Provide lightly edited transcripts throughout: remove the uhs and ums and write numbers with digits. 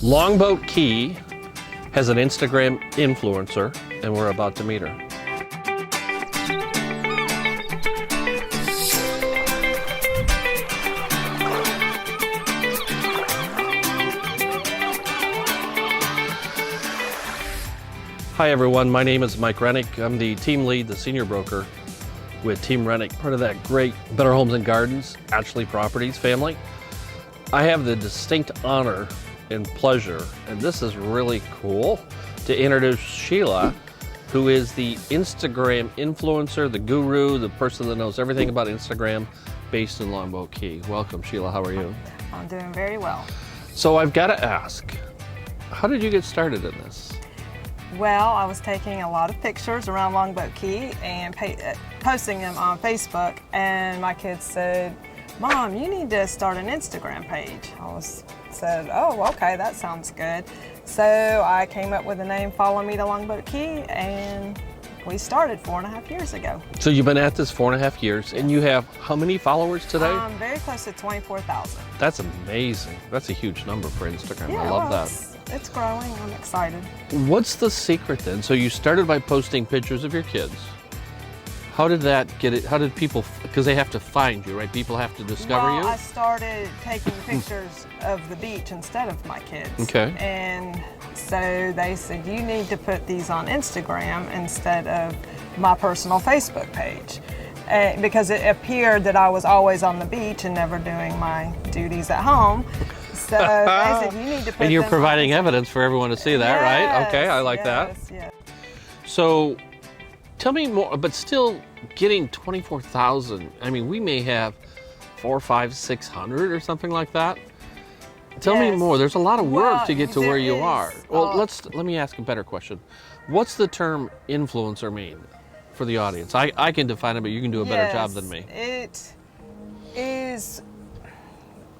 Longboat Key has an Instagram influencer, and we're about to meet her. Hi everyone, my name is Mike Rennick. I'm the team lead, the senior broker with Team Rennick, part of that great Better Homes and Gardens, Ashley Properties family. I have the distinct honor and pleasure, and this is really cool, to introduce Sheila, who is the Instagram influencer, the guru, the person that knows everything about Instagram, based in Longboat Key. Welcome, Sheila. How are you? I'm doing very well. So I've got to ask, how did you get started in this? Well, I was taking a lot of pictures around Longboat Key and posting them on Facebook, and my kids said, "Mom, you need to start an Instagram page." Said, "Oh, okay, that sounds good." So I came up with the name Follow Me to Longboat Key, and we started 4.5 years ago. So you've been at this 4.5 years, and you have how many followers today? Very close to 24,000. That's amazing. That's a huge number for Instagram. Yeah, I love that. It's growing. I'm excited. What's the secret then? So you started by posting pictures of your kids. How did that get it? How did people, because they have to find you, right? People have to discover you? I started taking pictures of the beach instead of my kids. Okay. And so they said, you need to put these on Instagram instead of my personal Facebook page. Because it appeared that I was always on the beach and never doing my duties at home. So they said, you need to put And you're them providing on. evidence for everyone to see that, right? Okay, I like that. Yes. So tell me more, but still getting 24,000, I mean, we may have 400, 500, 600 or something like that. Tell me more. There's a lot of work to get to where you are. Well, let me ask a better question. What's the term influencer mean for the audience? I can define it, but you can do a better job than me. It is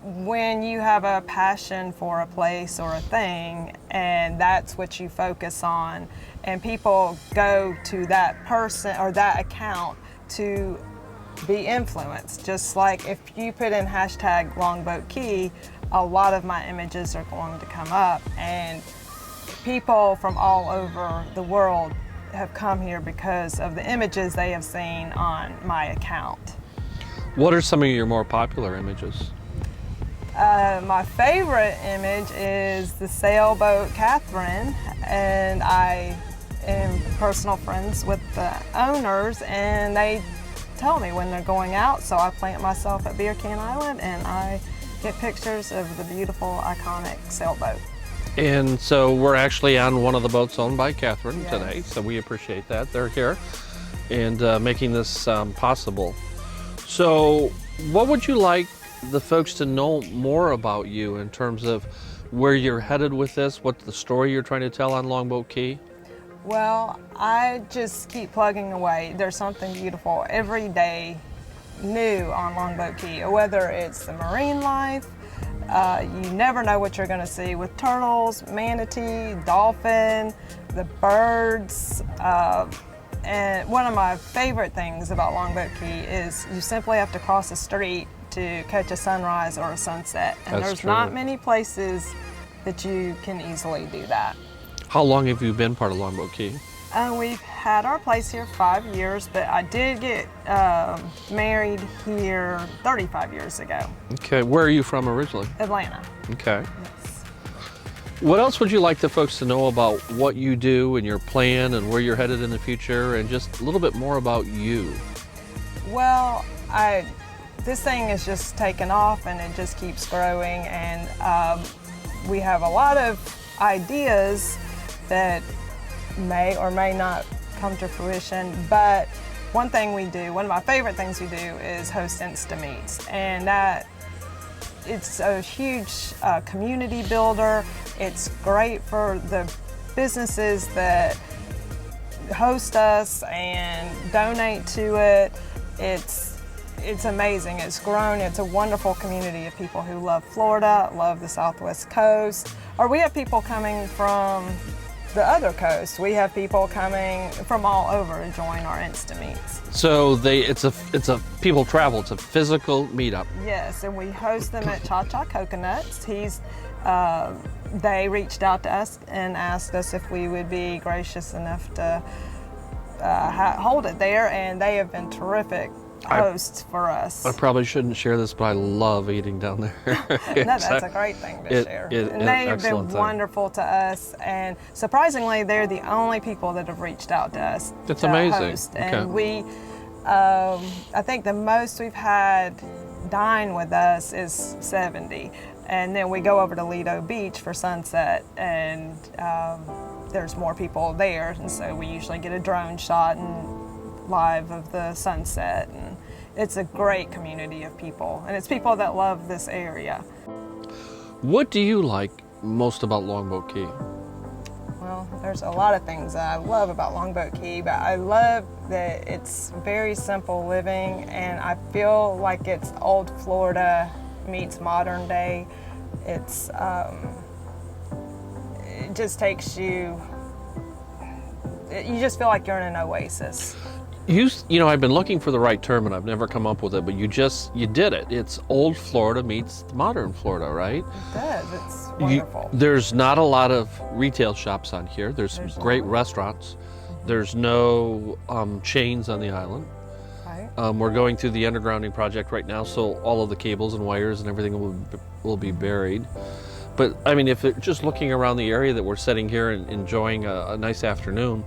when you have a passion for a place or a thing, and that's what you focus on, and people go to that person or that account to be influenced. Just like if you put in hashtag Longboat Key, a lot of my images are going to come up, and people from all over the world have come here because of the images they have seen on my account. What are some of your more popular images? My favorite image is the sailboat Catherine, and I am personal friends with the owners, and they tell me when they're going out, so I plant myself at Beer Can Island and I get pictures of the beautiful, iconic sailboat. And so we're actually on one of the boats owned by Catherine Yes. today, so we appreciate that. They're here and making this possible. So what would you like the folks to know more about you in terms of where you're headed with this, what the story you're trying to tell on Longboat Key? Well, I just keep plugging away. There's something beautiful every day new on Longboat Key, whether it's the marine life. You never know what you're going to see with turtles, manatee, dolphin, the birds. And one of my favorite things about Longboat Key is you simply have to cross the street to catch a sunrise or a sunset. And there's not many places that you can easily do that. How long have you been part of Longboat Key? We've had our place here 5 years, but I did get married here 35 years ago. Okay, where are you from originally? Atlanta. Okay. Yes. What else would you like the folks to know about what you do and your plan and where you're headed in the future, and just a little bit more about you? Well, this thing is just taken off and it just keeps growing, and we have a lot of ideas that may or may not come to fruition, but one of my favorite things we do is host Insta Meets, and it's a huge community builder. It's great for the businesses that host us and donate to it. It's amazing. It's grown. It's a wonderful community of people who love Florida, love the Southwest coast, or we have people coming from the other coast. We have people coming from all over to join our Insta meets. So it's a people travel. It's a physical meetup. Yes, and we host them at Cha Cha Coconuts. They reached out to us and asked us if we would be gracious enough to hold it there, and they have been terrific hosts for us. I probably shouldn't share this, but I love eating down there. No, that's a great thing to share. And they have been wonderful to us, and surprisingly, they're the only people that have reached out to us. That's to amazing. Host. And we, I think the most we've had dine with us is 70. And then we go over to Lido Beach for sunset, and there's more people there, and so we usually get a drone shot and live of the sunset, and it's a great community of people, and it's people that love this area. What do you like most about Longboat Key? Well, there's a lot of things that I love about Longboat Key, but I love that it's very simple living, and I feel like it's old Florida meets modern day. It's it just takes you just feel like you're in an oasis. You know, I've been looking for the right term and I've never come up with it, but you did it. It's old Florida meets modern Florida, right? It does. It's wonderful. There's not a lot of retail shops on here. There's great restaurants. There's no chains on the island. We're going through the undergrounding project right now, so all of the cables and wires and everything will be buried. But I mean, if just looking around the area that we're sitting here and enjoying a nice afternoon,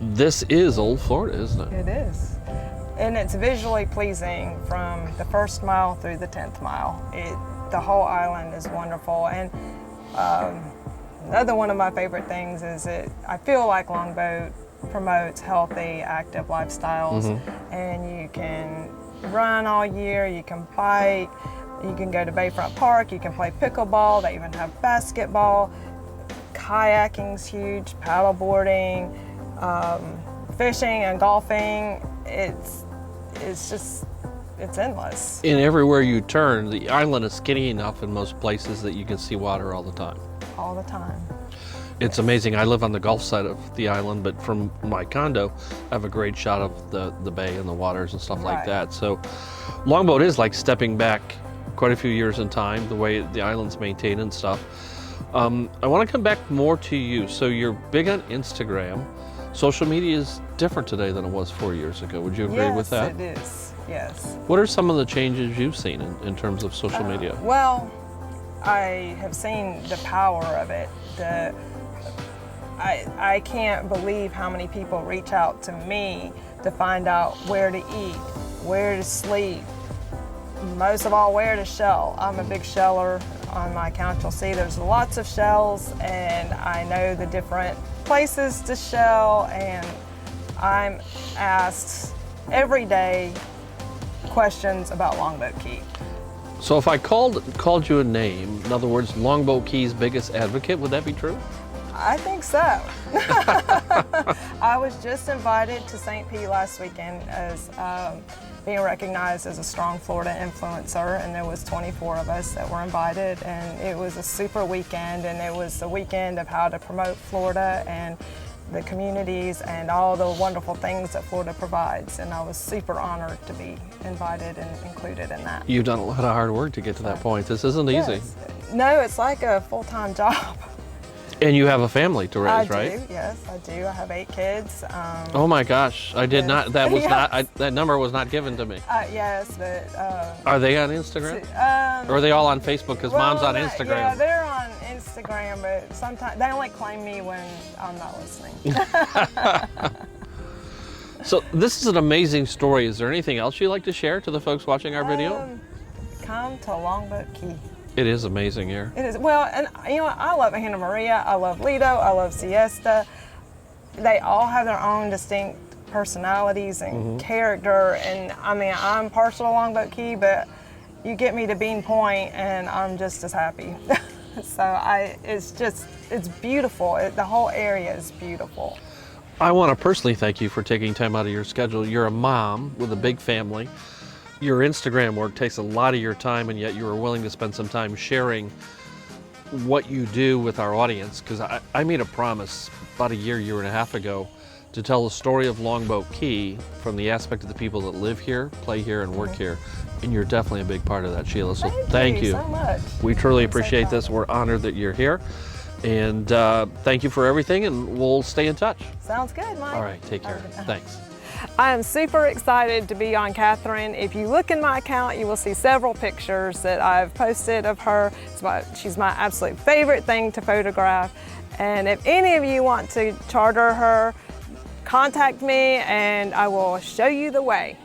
this is old Florida, isn't it? It is. And it's visually pleasing from the first mile through the 10th mile. The whole island is wonderful. And another one of my favorite things is I feel like Longboat promotes healthy, active lifestyles, and you can run all year, you can bike, you can go to Bayfront Park, you can play pickleball, they even have basketball, kayaking's huge, paddle boarding, fishing and golfing. It's endless. And everywhere you turn, the island is skinny enough in most places that you can see water all the time. All the time. It's amazing. I live on the Gulf side of the island, but from my condo, I have a great shot of the bay and the waters and stuff like that. So Longboat is like stepping back quite a few years in time, the way the island's maintained and stuff. I want to come back more to you. So you're big on Instagram. Social media is different today than it was 4 years ago. Would you agree with that? Yes, it is. Yes. What are some of the changes you've seen in terms of social media? Well, I have seen the power of it. I can't believe how many people reach out to me to find out where to eat, where to sleep, most of all, where to shell. I'm a big sheller. On my account, you'll see there's lots of shells, and I know the different places to shell, and I'm asked every day questions about Longboat Key. So if I called you a name, in other words, Longboat Key's biggest advocate, would that be true? I think so. I was just invited to St. Pete last weekend as being recognized as a strong Florida influencer, and there was 24 of us that were invited, and it was a super weekend, and it was a weekend of how to promote Florida and the communities and all the wonderful things that Florida provides, and I was super honored to be invited and included in that. You've done a lot of hard work to get to that point. This isn't easy. No, it's like a full-time job. And you have a family to raise, right? I do, yes, I do. I have 8 kids. Oh my gosh, I did not, that was not, that number was not given to me. Yes, but... Are they on Instagram? Or are they all on Facebook, because Mom's on Instagram? Yeah, they're on Instagram, but sometimes they only claim me when I'm not listening. So this is an amazing story. Is there anything else you'd like to share to the folks watching our video? Come to Longboat Key. It is amazing here. It is. Well, and you know what? I love Anna Maria. I love Lido. I love Siesta. They all have their own distinct personalities and character. And I mean, I'm partial to Longboat Key, but you get me to Bean Point and I'm just as happy. So it's beautiful. The whole area is beautiful. I want to personally thank you for taking time out of your schedule. You're a mom with a big family. Your Instagram work takes a lot of your time, and yet you were willing to spend some time sharing what you do with our audience, because I made a promise about a year and a half ago to tell the story of Longboat Key from the aspect of the people that live here, play here, and work here. And you're definitely a big part of that, Sheila. So thank you so much. We truly I'm so appreciate proud this. of We're honored that you're here. And thank you for everything, and we'll stay in touch. Sounds good, Mike. All right, take care. Thanks. I am super excited to be on Catherine. If you look in my account, you will see several pictures that I've posted of her. She's my absolute favorite thing to photograph. And if any of you want to charter her, contact me and I will show you the way.